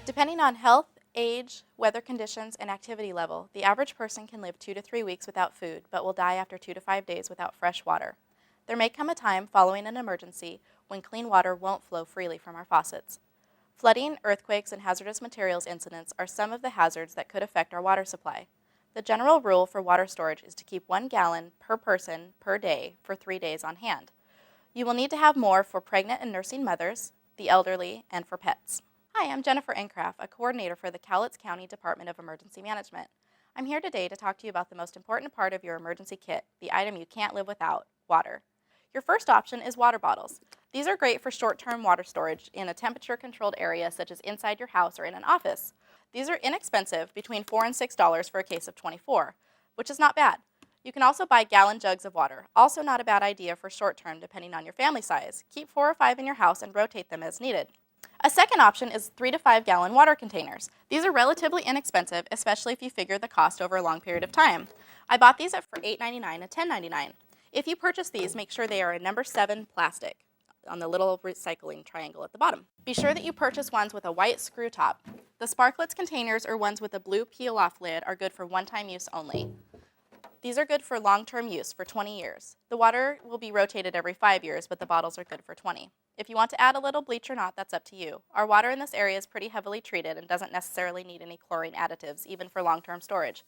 Depending on health, age, weather conditions, and activity level, the average person can live 2 to 3 weeks without food, but will die after 2 to 5 days without fresh water. There may come a time following an emergency when clean water won't flow freely from our faucets. Flooding, earthquakes, and hazardous materials incidents are some of the hazards that could affect our water supply. The general rule for water storage is to keep 1 gallon per person per day for 3 days on hand. You will need to have more for pregnant and nursing mothers, the elderly, and for pets. Hi, I'm Jennifer Encraft, a coordinator for the Cowlitz County Department of Emergency Management. I'm here today to talk to you about the most important part of your emergency kit, the item you can't live without, water. Your first option is water bottles. These are great for short-term water storage in a temperature-controlled area such as inside your house or in an office. These are inexpensive, between $4 and $6 for a case of 24, which is not bad. You can also buy gallon jugs of water, also not a bad idea for short-term depending on your family size. Keep 4 or 5 in your house and rotate them as needed. A second option is 3 to 5 gallon water containers. These are relatively inexpensive, especially if you figure the cost over a long period of time. I bought these for $8.99 and $10.99. If you purchase these, make sure they are a number 7 plastic on the little recycling triangle at the bottom. Be sure that you purchase ones with a white screw top. The Sparklets containers or ones with a blue peel-off lid are good for one-time use only. These are good for long-term use for 20 years. The water will be rotated every 5 years, but the bottles are good for 20. If you want to add a little bleach or not, that's up to you. Our water in this area is pretty heavily treated and doesn't necessarily need any chlorine additives, even for long-term storage.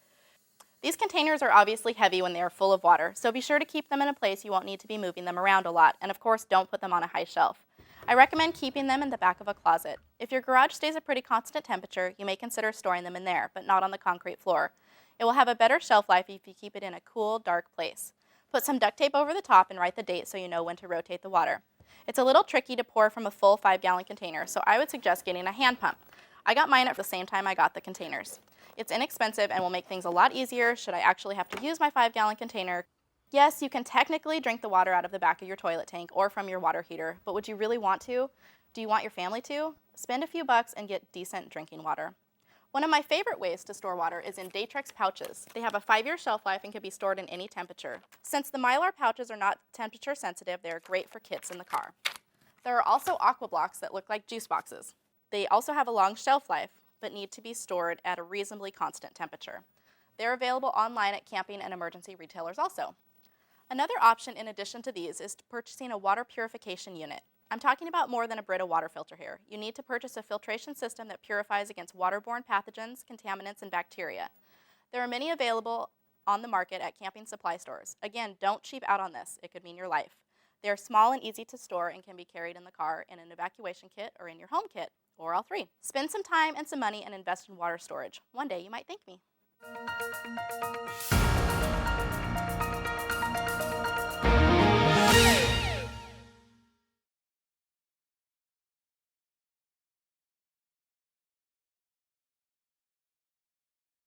These containers are obviously heavy when they are full of water, so be sure to keep them in a place you won't need to be moving them around a lot, and of course, don't put them on a high shelf. I recommend keeping them in the back of a closet. If your garage stays a pretty constant temperature, you may consider storing them in there, but not on the concrete floor. It will have a better shelf life if you keep it in a cool, dark place. Put some duct tape over the top and write the date so you know when to rotate the water. It's a little tricky to pour from a full 5-gallon container, so I would suggest getting a hand pump. I got mine at the same time I got the containers. It's inexpensive and will make things a lot easier should I actually have to use my 5-gallon container. Yes, you can technically drink the water out of the back of your toilet tank or from your water heater, but would you really want to? Do you want your family to? Spend a few bucks and get decent drinking water. One of my favorite ways to store water is in Datrex pouches. They have a 5-year shelf life and can be stored in any temperature. Since the Mylar pouches are not temperature sensitive, they are great for kits in the car. There are also Aqua Blocks that look like juice boxes. They also have a long shelf life, but need to be stored at a reasonably constant temperature. They're available online at camping and emergency retailers also. Another option in addition to these is purchasing a water purification unit. I'm talking about more than a Brita water filter here. You need to purchase a filtration system that purifies against waterborne pathogens, contaminants, and bacteria. There are many available on the market at camping supply stores. Again, don't cheap out on this. It could mean your life. They are small and easy to store and can be carried in the car in an evacuation kit or in your home kit, or all three. Spend some time and some money and invest in water storage. One day you might thank me.